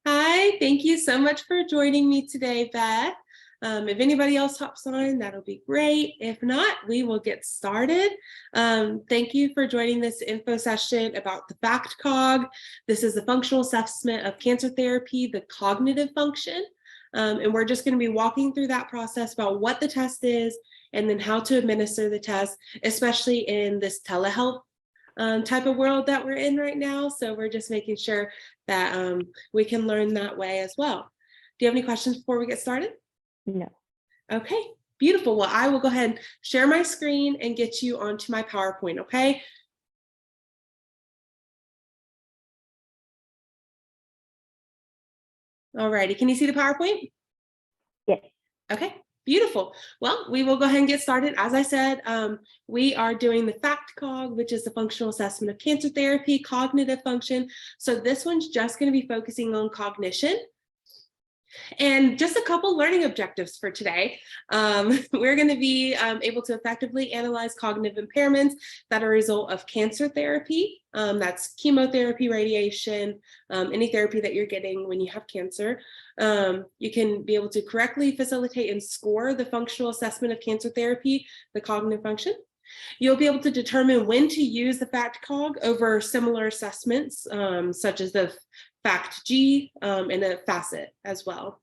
Hi, thank you so much for joining me today, Beth. If anybody else hops on, that'll be great. If not, we will get started. Thank you for joining this info session about the FACT-COG. This is the functional assessment of cancer therapy, the cognitive function. And we're just going to be walking through that process about what the test is and then how to administer the test, especially in this telehealth type of world that we're in right now. So we're just making sure that we can learn that way as well. Do you have any questions before we get started? No. Okay, beautiful. Well, I will go ahead and share my screen and get you onto my PowerPoint, okay? All righty, can you see the PowerPoint? Yes. Okay, beautiful. Well, we will go ahead and get started. As I said, we are doing the FACT-COG, which is the functional assessment of cancer therapy, cognitive function. So this one's just going to be focusing on cognition. And just a couple learning objectives for today. We're going to be able to effectively analyze cognitive impairments that are a result of cancer therapy. That's chemotherapy, radiation, any therapy that you're getting when you have cancer. You can be able to correctly facilitate and score the functional assessment of cancer therapy, the cognitive function. You'll be able to determine when to use the FACT-COG over similar assessments, such as the FACT-G and a FACET as well.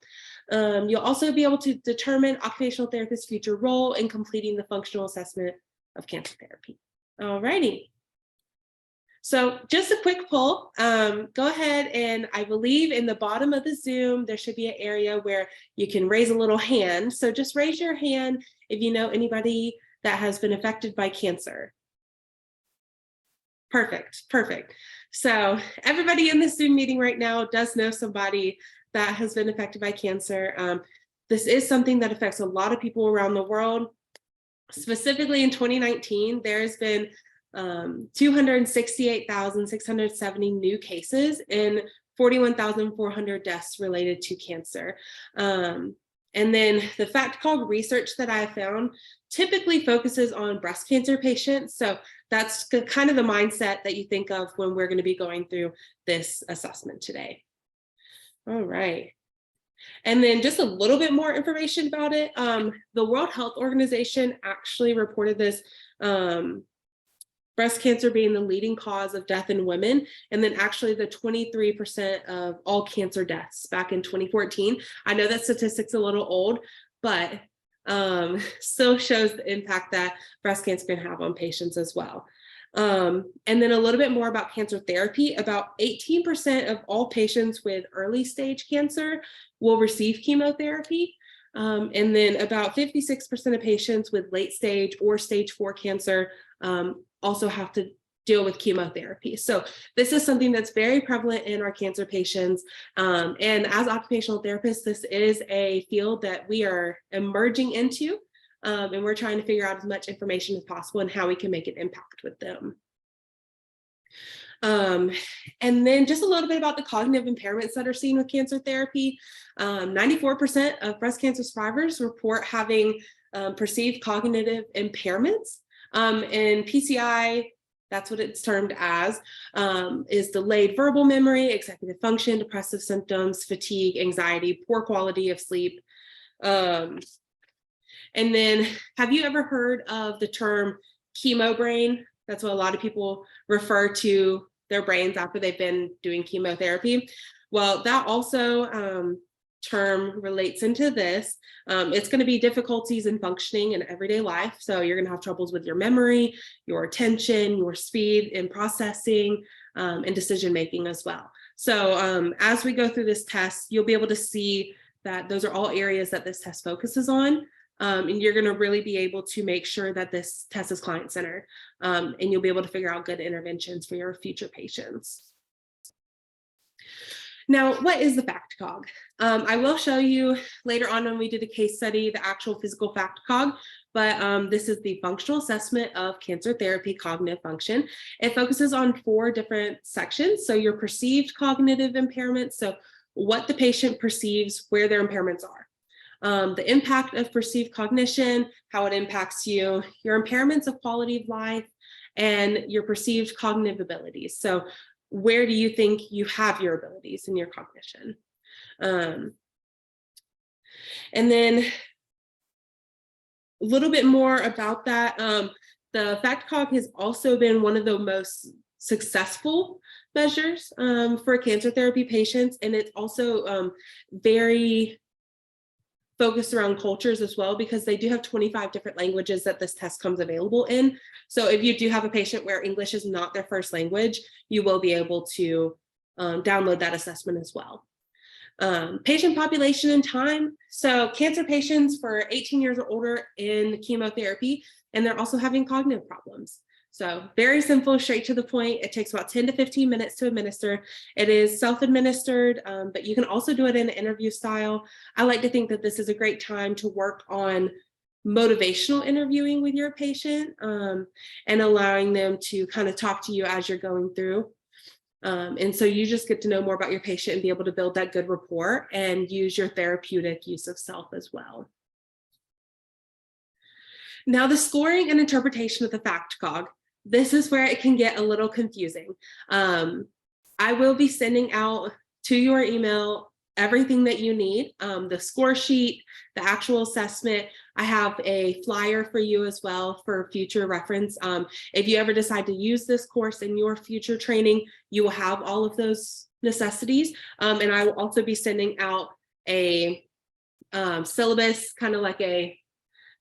You'll also be able to determine occupational therapist's future role in completing the functional assessment of cancer therapy. All righty. So just a quick poll. Go ahead and I believe in the bottom of the Zoom, there should be an area where you can raise a little hand. So just raise your hand if you know anybody that has been affected by cancer. Perfect, perfect. So everybody in this Zoom meeting right now does know somebody that has been affected by cancer. This is something that affects a lot of people around the world. Specifically in 2019, there's been 268,670 new cases and 41,400 deaths related to cancer. And then the FACT-COG research that I found typically focuses on breast cancer patients. So that's kind of the mindset that you think of when we're going to be going through this assessment today. All right. And then just a little bit more information about it. The World Health Organization actually reported this breast cancer being the leading cause of death in women, and then actually the 23% of all cancer deaths back in 2014. I know that statistic's a little old, but still shows the impact that breast cancer can have on patients as well. And then a little bit more about cancer therapy. About 18% of all patients with early stage cancer will receive chemotherapy. And then about 56% of patients with late stage or stage 4 cancer also have to deal with chemotherapy. So this is something that's very prevalent in our cancer patients. And as occupational therapists, this is a field that we are emerging into, and we're trying to figure out as much information as possible and how we can make an impact with them. And then just a little bit about the cognitive impairments that are seen with cancer therapy. 94% of breast cancer survivors report having perceived cognitive impairments. And PCI, that's what it's termed as, is delayed verbal memory, executive function, depressive symptoms, fatigue, anxiety, poor quality of sleep. And then have you ever heard of the term chemo brain? That's what a lot of people refer to their brains after they've been doing chemotherapy. Well, that also term relates into this. It's going to be difficulties in functioning in everyday life. So you're going to have troubles with your memory, your attention, your speed in processing, and decision making as well. So as we go through this test, you'll be able to see that those are all areas that this test focuses on. And you're going to really be able to make sure that this test is client-centered, and you'll be able to figure out good interventions for your future patients. Now, what is the FACT-COG? I will show you later on when we did a case study, the actual physical FACT-COG, but this is the functional assessment of cancer therapy cognitive function. It focuses on 4 different sections. So your perceived cognitive impairments, so what the patient perceives, where their impairments are. The impact of perceived cognition, how it impacts you, your impairments of quality of life, and your perceived cognitive abilities. So where do you think you have your abilities and your cognition? And then a little bit more about that. The FACT-COG has also been one of the most successful measures for cancer therapy patients, and it's also very focused around cultures as well, because they do have 25 different languages that this test comes available in. So if you do have a patient where English is not their first language, you will be able to download that assessment as well. Patient population and time. So cancer patients for 18 years or older in chemotherapy, and they're also having cognitive problems. So very simple, straight to the point. It takes about 10 to 15 minutes to administer. It is self-administered, but you can also do it in an interview style. I like to think that this is a great time to work on motivational interviewing with your patient and allowing them to kind of talk to you as you're going through. And so you just get to know more about your patient and be able to build that good rapport and use your therapeutic use of self as well. Now, the scoring and interpretation of the FACT-COG, this is where it can get a little confusing. I will be sending out to your email everything that you need, the score sheet, the actual assessment. I have a flyer for you as well for future reference. If you ever decide to use this course in your future training, you will have all of those necessities. And I will also be sending out a syllabus, kind of like a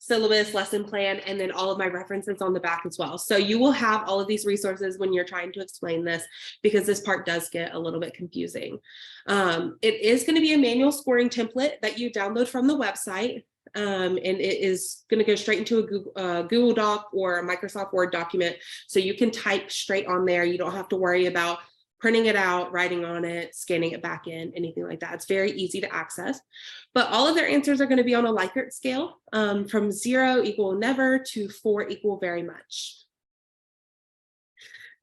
syllabus lesson plan, and then all of my references on the back as well. So you will have all of these resources when you're trying to explain this, because this part does get a little bit confusing. It is going to be a manual scoring template that you download from the website. And it is going to go straight into a Google Doc or a Microsoft Word document. So you can type straight on there. You don't have to worry about printing it out, writing on it, scanning it back in, anything like that. It's very easy to access. But all of their answers are going to be on a Likert scale, from 0 equal never to 4 equal very much.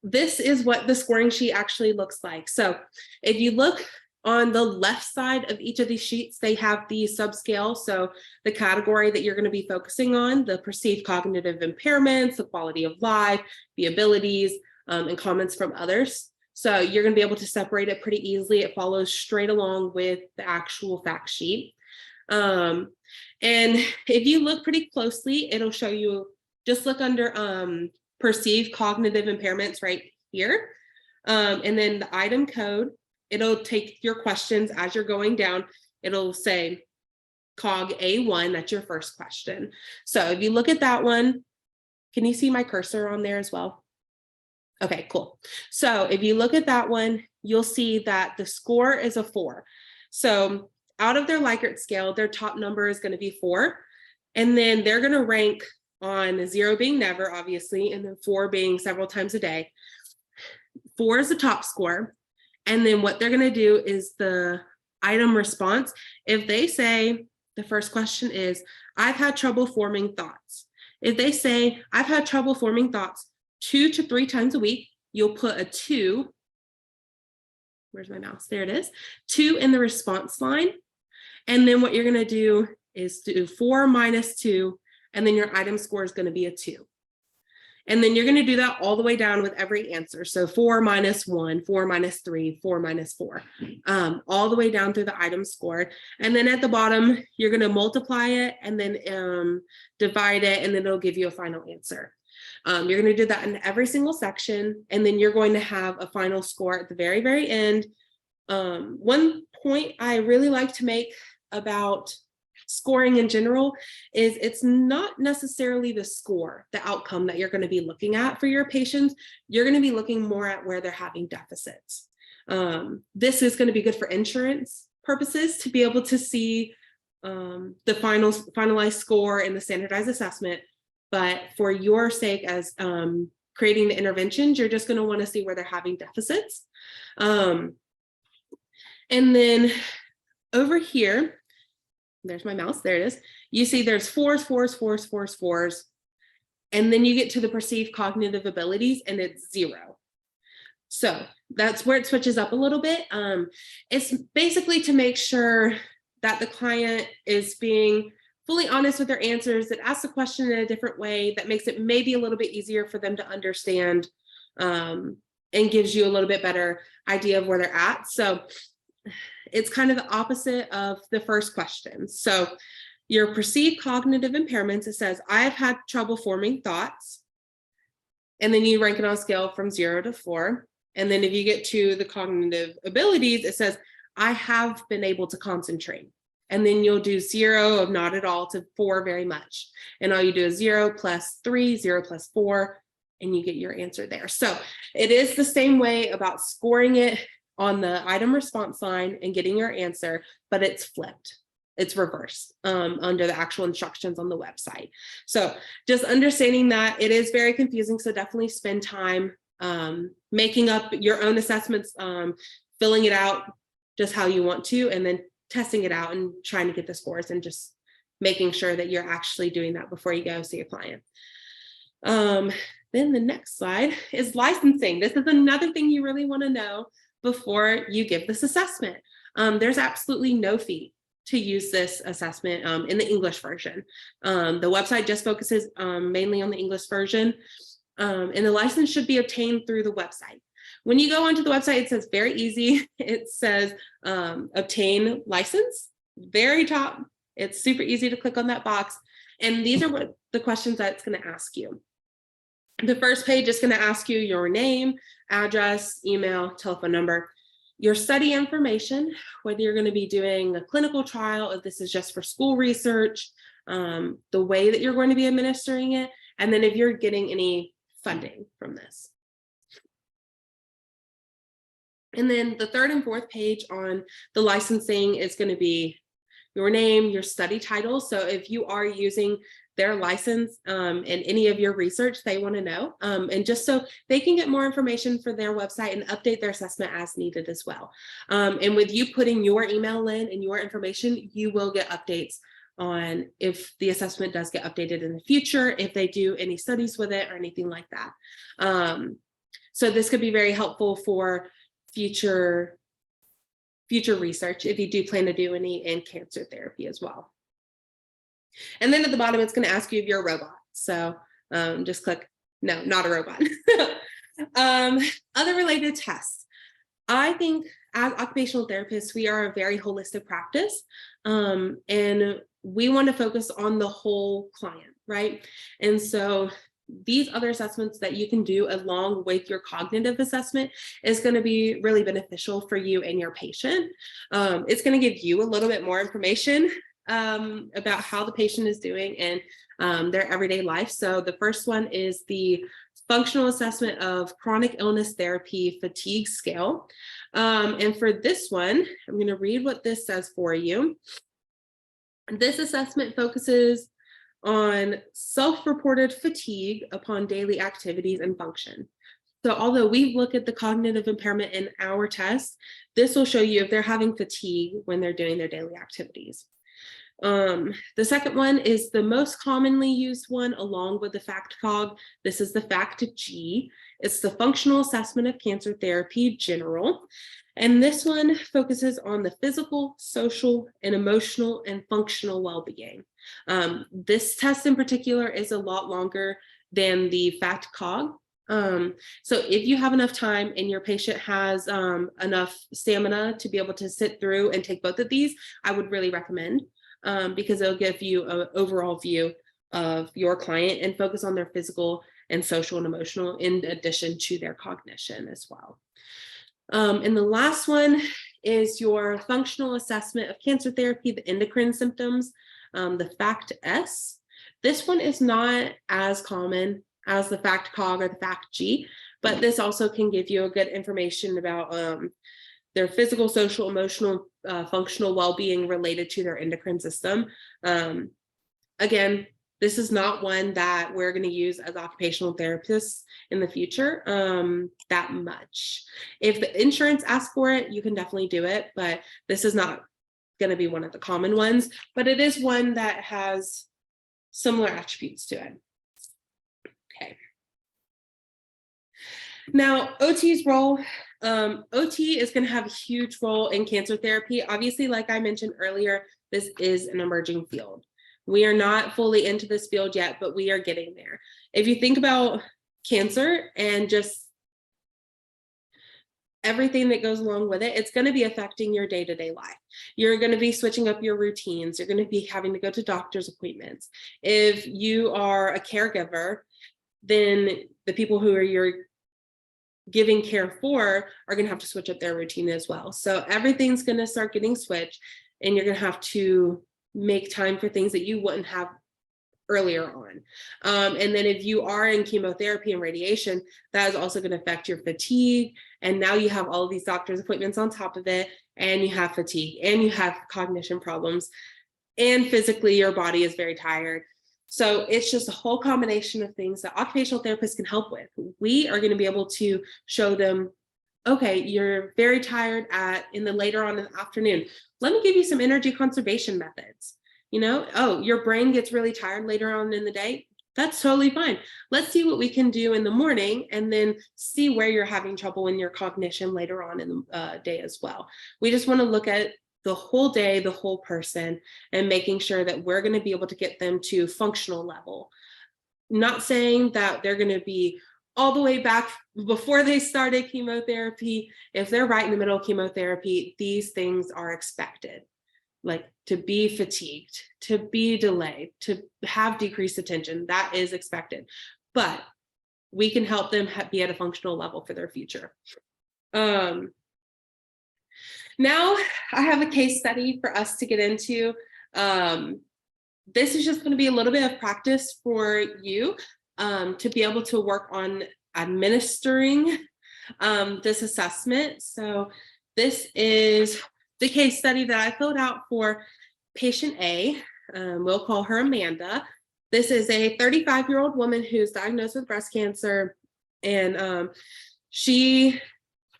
This is what the scoring sheet actually looks like. So if you look on the left side of each of these sheets, they have the subscale. So the category that you're going to be focusing on, the perceived cognitive impairments, the quality of life, the abilities, and comments from others. So you're going to be able to separate it pretty easily. It follows straight along with the actual fact sheet. And if you look pretty closely, it'll show you, just look under perceived cognitive impairments right here. And then the item code, it'll take your questions as you're going down. It'll say COG A1, that's your first question. So if you look at that one, can you see my cursor on there as well? Okay, cool. So if you look at that one, you'll see that the score is a 4. So out of their Likert scale, their top number is going to be 4. And then they're going to rank on 0 being never, obviously, and then 4 being several times a day. 4 is the top score. And then what they're going to do is the item response. If they say, the first question is, I've had trouble forming thoughts. If they say, I've had trouble forming thoughts 2 to 3 times a week, you'll put a 2. Where's my mouse? There it is. 2 in the response line. And then what you're going to do is do 4 minus 2, and then your item score is going to be a 2. And then you're going to do that all the way down with every answer. So 4 minus 1, 4 minus 3, 4 minus 4, all the way down through the item score. And then at the bottom, you're going to multiply it and then divide it, and then it'll give you a final answer. You're going to do that in every single section, and then you're going to have a final score at the very, very end. One point I really like to make about scoring in general is it's not necessarily the score, the outcome that you're going to be looking at for your patients. You're going to be looking more at where they're having deficits. This is going to be good for insurance purposes, to be able to see the finalized score and the standardized assessment. But for your sake, as creating the interventions, you're just going to want to see where they're having deficits. And then over here, there's my mouse, there it is. You see there's 4s, 4s, 4s, 4s, 4s. And then you get to the perceived cognitive abilities, and it's 0. So that's where it switches up a little bit. It's basically to make sure that the client is being fully honest with their answers, that asks the question in a different way, that makes it maybe a little bit easier for them to understand, and gives you a little bit better idea of where they're at. So it's kind of the opposite of the first question. So your perceived cognitive impairments, it says, I've had trouble forming thoughts. And then you rank it on a scale from 0 to 4. And then if you get to the cognitive abilities, it says, I have been able to concentrate. And then you'll do 0 of not at all to 4 very much. And all you do is 0 plus 3, 0 plus 4, and you get your answer there. So it is the same way about scoring it on the item response line and getting your answer, but it's flipped. It's reversed under the actual instructions on the website. So just understanding that it is very confusing. So definitely spend time making up your own assessments, filling it out just how you want to, and then testing it out and trying to get the scores and just making sure that you're actually doing that before you go see a client. Then the next slide is licensing. This is another thing you really want to know before you give this assessment. There's absolutely no fee to use this assessment in the English version. The website just focuses mainly on the English version, and the license should be obtained through the website. When you go onto the website, it says very easy. It says obtain license, very top. It's super easy to click on that box. And these are what the questions that it's going to ask you. The first page is going to ask you your name, address, email, telephone number, your study information, whether you're going to be doing a clinical trial, if this is just for school research, the way that you're going to be administering it, and then if you're getting any funding from this. And then the third and fourth page on the licensing is going to be your name, your study title. So if you are using their license in any of your research, they want to know. And just so they can get more information for their website and update their assessment as needed as well. And with you putting your email in and your information, you will get updates on if the assessment does get updated in the future, if they do any studies with it or anything like that. So this could be very helpful for future research if you do plan to do any in cancer therapy as well. And then at the bottom, it's going to ask you if you're a robot. So just click, no, not a robot. Other related tests. I think as occupational therapists, we are a very holistic practice, and we want to focus on the whole client, right? And so these other assessments that you can do along with your cognitive assessment is going to be really beneficial for you and your patient. It's going to give you a little bit more information about how the patient is doing in their everyday life. So the first one is the functional assessment of chronic illness therapy fatigue scale. And for this one, I'm going to read what this says for you. This assessment focuses on self-reported fatigue upon daily activities and function. So although we look at the cognitive impairment in our test, this will show you if they're having fatigue when they're doing their daily activities. The second one is the most commonly used one along with the FACT-COG. This is the FACT-G. It's the functional assessment of cancer therapy general. And this one focuses on the physical, social, and emotional and functional well-being. This test in particular is a lot longer than the FACT-COG. So if you have enough time and your patient has enough stamina to be able to sit through and take both of these, I would really recommend, because it'll give you an overall view of your client and focus on their physical and social and emotional in addition to their cognition as well. And the last one is your functional assessment of cancer therapy, the endocrine symptoms, the FACT-S. This one is not as common as the FACT-COG or the FACT-G, but this also can give you a good information about their physical, social, emotional, functional well-being related to their endocrine system. Again, this is not one that we're going to use as occupational therapists in the future that much. If the insurance asks for it, you can definitely do it, but this is not going to be one of the common ones, but it is one that has similar attributes to it. Okay. Now, OT's role. OT is going to have a huge role in cancer therapy. Obviously, like I mentioned earlier, this is an emerging field. We are not fully into this field yet, but we are getting there. If you think about cancer and just everything that goes along with it, it's going to be affecting your day-to-day life. You're going to be switching up your routines. You're going to be having to go to doctor's appointments. If you are a caregiver, then the people who are you're giving care for are going to have to switch up their routine as well. So everything's going to start getting switched, and you're going to have to make time for things that you wouldn't have earlier on. And then if you are in chemotherapy and radiation, that is also going to affect your fatigue. And now you have all of these doctor's appointments on top of it, and you have fatigue, and you have cognition problems, and physically your body is very tired. So it's just a whole combination of things that occupational therapists can help with. We are going to be able to show them, okay, you're very tired in the later on in the afternoon. Let me give you some energy conservation methods. Oh, your brain gets really tired later on in the day. That's totally fine. Let's see what we can do in the morning, and then see where you're having trouble in your cognition later on in the day as well. We just want to look at the whole day, the whole person, and making sure that we're going to be able to get them to functional level. Not saying that they're going to be all the way back before they started chemotherapy. If they're right in the middle of chemotherapy, these things are expected, like to be fatigued, to be delayed, to have decreased attention. That is expected, but we can help them be at a functional level for their future. Now I have a case study for us to get into. This is just going to be a little bit of practice for you to be able to work on administering this assessment. So this is the case study that I filled out for patient A. We'll call her Amanda. This is a 35-year-old woman who's diagnosed with breast cancer, and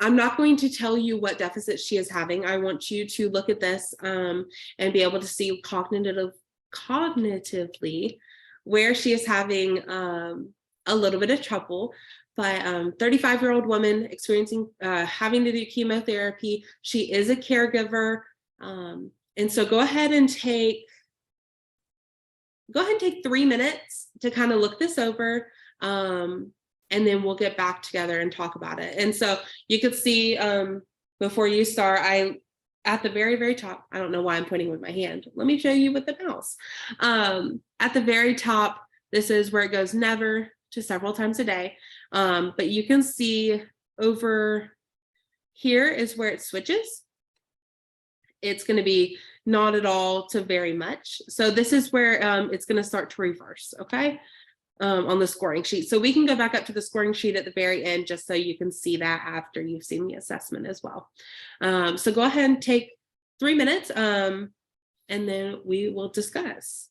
I'm not going to tell you what deficit she is having. I want you to look at this and be able to see cognitively where she is having a little bit of trouble. But 35-year-old woman experiencing having to do chemotherapy. She is a caregiver, and so go ahead and take 3 minutes to kind of look this over. And then we'll get back together and talk about it. And so you could see before you start, at the very, very top, I don't know why I'm pointing with my hand. Let me show you with the mouse. At the very top, this is where it goes never to several times a day. But you can see over here is where it switches. It's going to be not at all to very much. So this is where it's going to start to reverse, okay? On the scoring sheet. So we can go back up to the scoring sheet at the very end just so you can see that after you've seen the assessment as well. So go ahead and take 3 minutes and then we will discuss.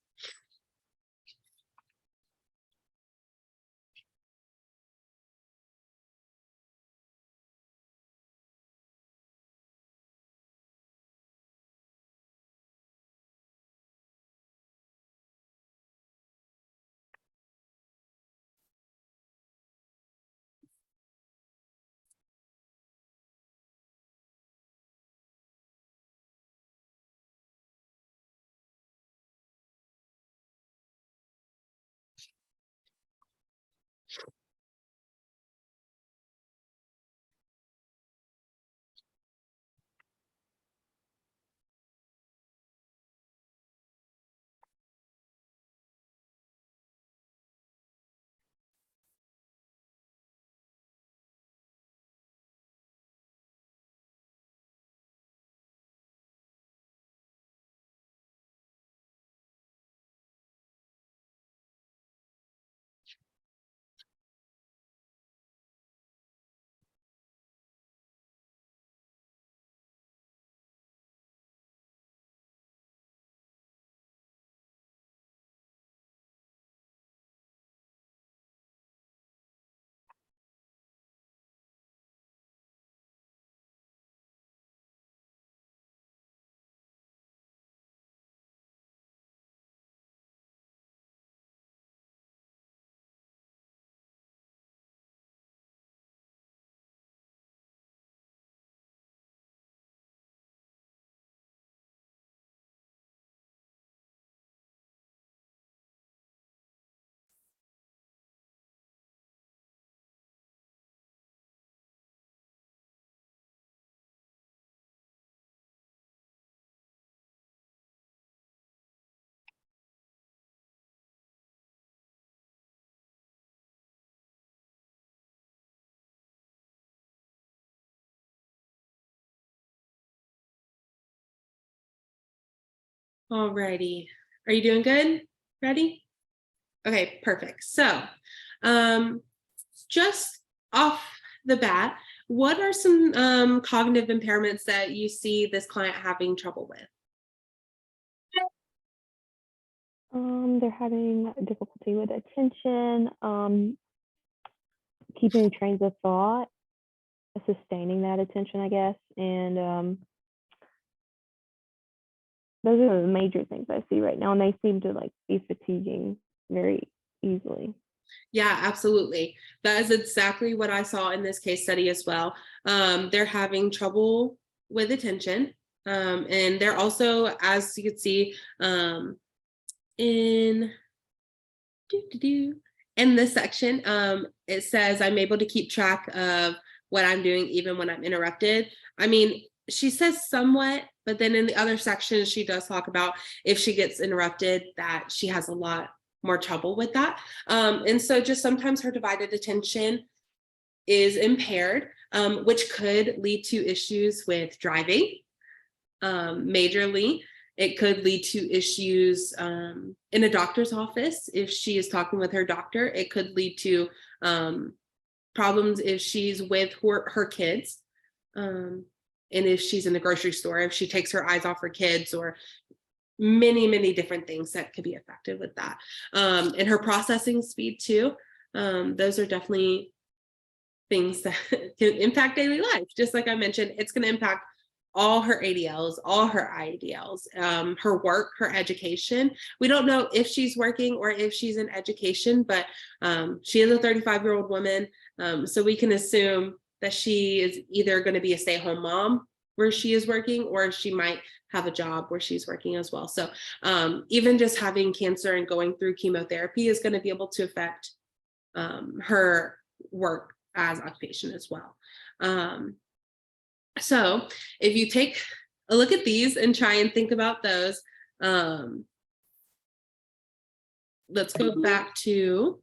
Alrighty. Are you doing good? Ready? Okay, perfect. So, just off the bat, what are some cognitive impairments that you see this client having trouble with? They're having difficulty with attention, keeping trains of thought, sustaining that attention, I guess. And those are the major things I see right now. And they seem to like be fatiguing very easily. Yeah, absolutely. That is exactly what I saw in this case study as well. They're having trouble with attention. And they're also, as you can see, in in this section, it says I'm able to keep track of what I'm doing even when I'm interrupted. I mean, she says somewhat, but then in the other section, she does talk about if she gets interrupted, that she has a lot more trouble with that. And so just sometimes her divided attention is impaired, which could lead to issues with driving, majorly. It could lead to issues in a doctor's office if she is talking with her doctor. It could lead to problems if she's with her kids. And if she's in the grocery store, if she takes her eyes off her kids, or many different things that could be affected with that. And her processing speed too. Those are definitely things that can impact daily life. Just like I mentioned, it's going to impact all her ADLs, all her IDLs, her work, her education. We don't know if she's working or if she's in education, but she is a 35-year-old woman. So we can assume that she is either going to be a stay-at-home mom where she is working, or she might have a job where she's working as well. So even just having cancer and going through chemotherapy is going to be able to affect her work as occupation as well. So if you take a look at these and try and think about those, let's go back to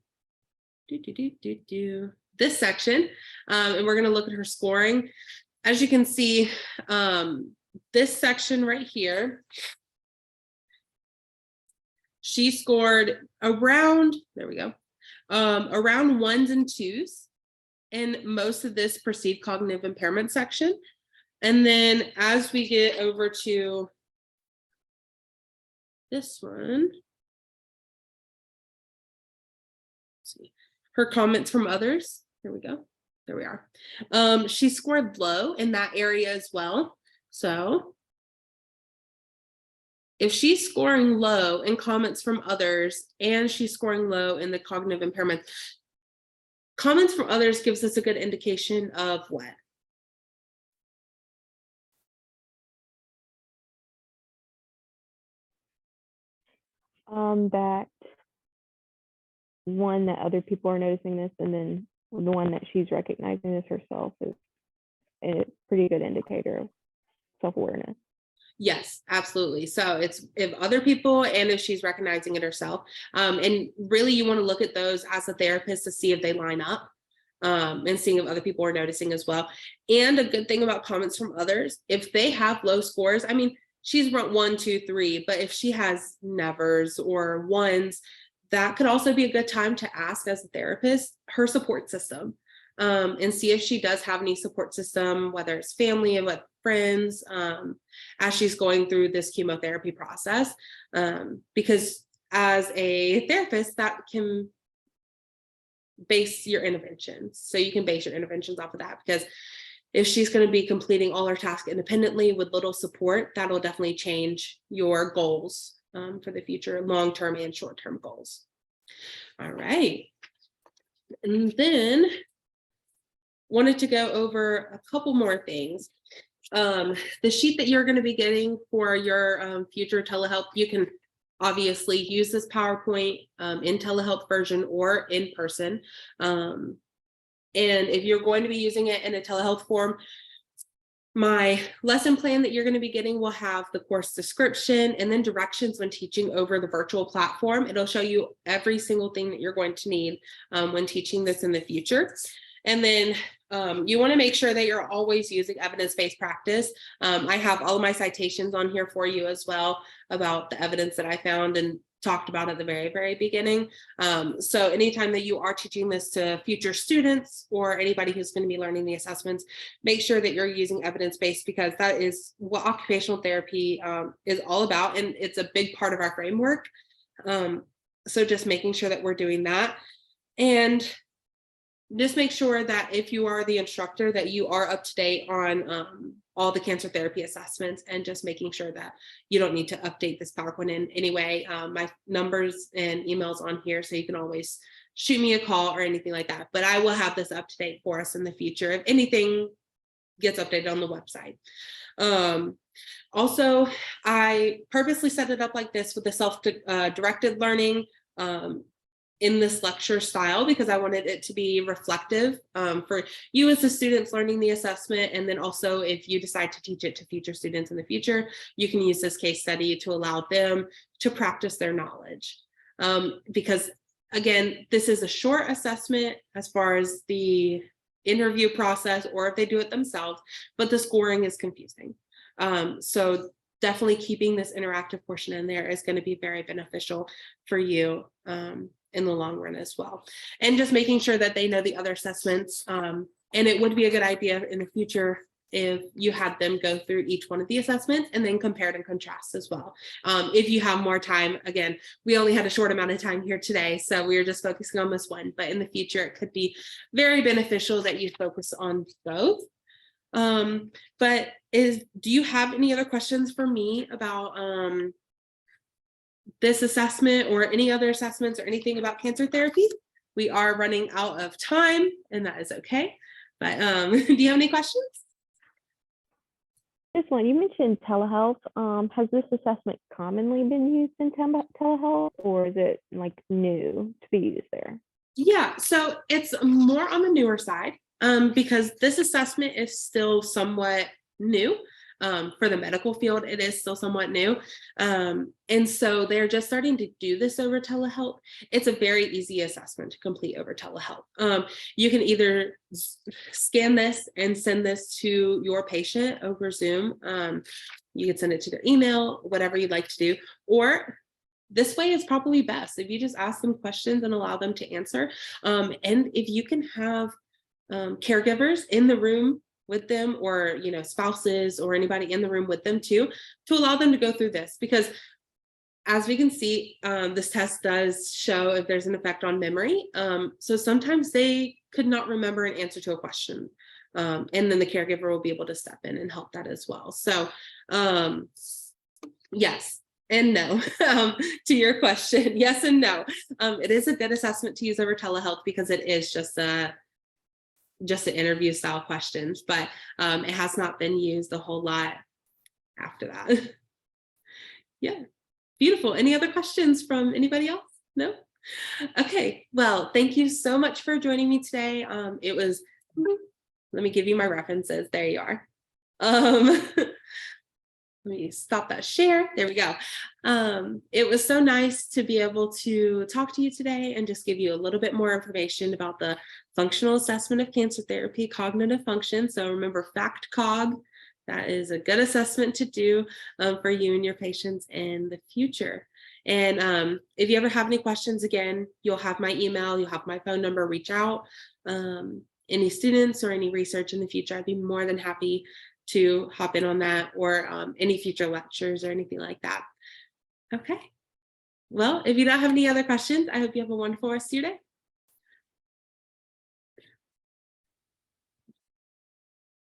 this section, and we're going to look at her scoring. As you can see, this section right here, she scored around, there we go, around 1s and 2s in most of this perceived cognitive impairment section. And then as we get over to this one, see, her comments from others, here we go, there we are. She scored low in that area as well. So if she's scoring low in comments from others and she's scoring low in the cognitive impairment, comments from others gives us a good indication of what? That one, that other people are noticing this, and then the one that she's recognizing this herself is a pretty good indicator of self-awareness. Yes, absolutely. So it's if other people and if she's recognizing it herself. And really you want to look at those as a therapist to see if they line up, and seeing if other people are noticing as well. And a good thing about comments from others, if they have low scores, I mean, she's wrote 1, 2, 3, but if she has nevers or ones, that could also be a good time to ask as a therapist her support system, and see if she does have any support system, whether it's family and what friends, as she's going through this chemotherapy process. Because as a therapist, that can base your interventions. So you can base your interventions off of that, because if she's going to be completing all her tasks independently with little support, that'll definitely change your goals for the future, long-term and short-term goals. All right. And then wanted to go over a couple more things. The sheet that you're going to be getting for your future telehealth, you can obviously use this PowerPoint in telehealth version or in person. And if you're going to be using it in a telehealth form, my lesson plan that you're going to be getting will have the course description and then directions when teaching over the virtual platform. It'll show you every single thing that you're going to need when teaching this in the future. And then You want to make sure that you're always using evidence-based practice. I have all of my citations on here for you as well about the evidence that I found and talked about at the very, very beginning. So anytime that you are teaching this to future students or anybody who's going to be learning the assessments, make sure that you're using evidence-based, because that is what occupational therapy is all about, and it's a big part of our framework. So just making sure that we're doing that. And just make sure that if you are the instructor, that you are up to date on all the cancer therapy assessments, and just making sure that you don't need to update this PowerPoint in any way. My numbers and emails on here, so you can always shoot me a call or anything like that. But I will have this up to date for us in the future if anything gets updated on the website. Also, I purposely set it up like this with the self-directed learning in this lecture style, because I wanted it to be reflective for you as the students learning the assessment. And then also, if you decide to teach it to future students in the future, you can use this case study to allow them to practice their knowledge. Because again, this is a short assessment as far as the interview process, or if they do it themselves, but the scoring is confusing. So definitely keeping this interactive portion in there is going to be very beneficial for you in the long run as well. And just making sure that they know the other assessments. And it would be a good idea in the future if you had them go through each one of the assessments and then compare and contrast as well. If you have more time, again, we only had a short amount of time here today, so we were just focusing on this one, but in the future, it could be very beneficial that you focus on both. But do you have any other questions for me about this assessment or any other assessments or anything about cancer therapy? We are running out of time, and that is okay. But do you have any questions? This one, you mentioned telehealth. Has this assessment commonly been used in telehealth, or is it like new to be used there? Yeah, so it's more on the newer side because this assessment is still somewhat new. For the medical field, it is still somewhat new. And so they're just starting to do this over telehealth. It's a very easy assessment to complete over telehealth. You can either scan this and send this to your patient over Zoom. You can send it to their email, whatever you'd like to do, or this way is probably best if you just ask them questions and allow them to answer. And if you can have caregivers in the room with them, or spouses or anybody in the room with them too, to allow them to go through this, because as we can see, this test does show if there's an effect on memory. So sometimes they could not remember an answer to a question, and then the caregiver will be able to step in and help that as well. So yes and no to your question. Yes and no. It is a good assessment to use over telehealth because it is just an interview style questions, but it has not been used a whole lot after that. Yeah, beautiful. Any other questions from anybody else? No? Okay, well, thank you so much for joining me today. It was, let me give you my references. There you are. Let me stop that share. There we go. It was so nice to be able to talk to you today and just give you a little bit more information about the functional assessment of cancer therapy, cognitive function. So remember FACT-COG. That is a good assessment to do for you and your patients in the future. And if you ever have any questions, again, you'll have my email, you'll have my phone number, reach out. Any students or any research in the future, I'd be more than happy to hop in on that, or any future lectures or anything like that. Okay. Well, if you don't have any other questions, I hope you have a wonderful rest of your day.